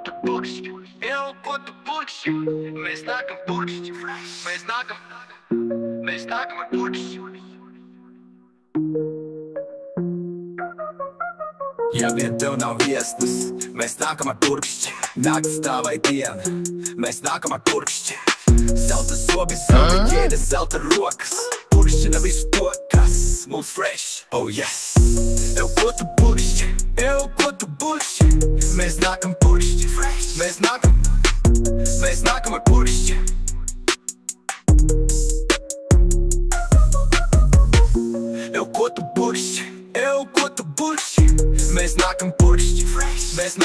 conta bullshit. Eu conto bullshit. Mēs nākam bullshit. Mēs nākam ar bullshit. Ja vien tev nav viestas, mēs nākam ar burkšķi. Nakts tā vai diena, mēs nākam ar burkšķi. Zelta sobi, zelta ķēdes, zelta rokas. Burkšķina visu to, kas mums fresh, oh yes. Eu ko tu burkšķi, mēs nākam burkšķi. Mēs nākam ar burkšķi. Eu ko tu burkšķi, mēs nākam burkšķi. Mēs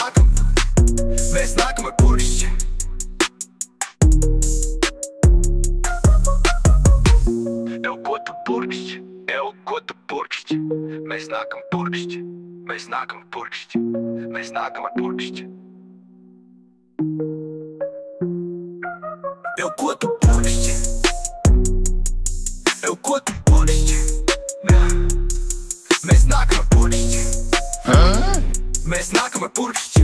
nākam ar burkšķi. Eu ko tu burkšķi, mēs nākam burkšķi. Mēs nākam burkšķi. Mēs nākam ar burkšķi. Eu ko tu burkšķi, mēs nākam ar burkšķi. Mēs nākam ar burkšķi.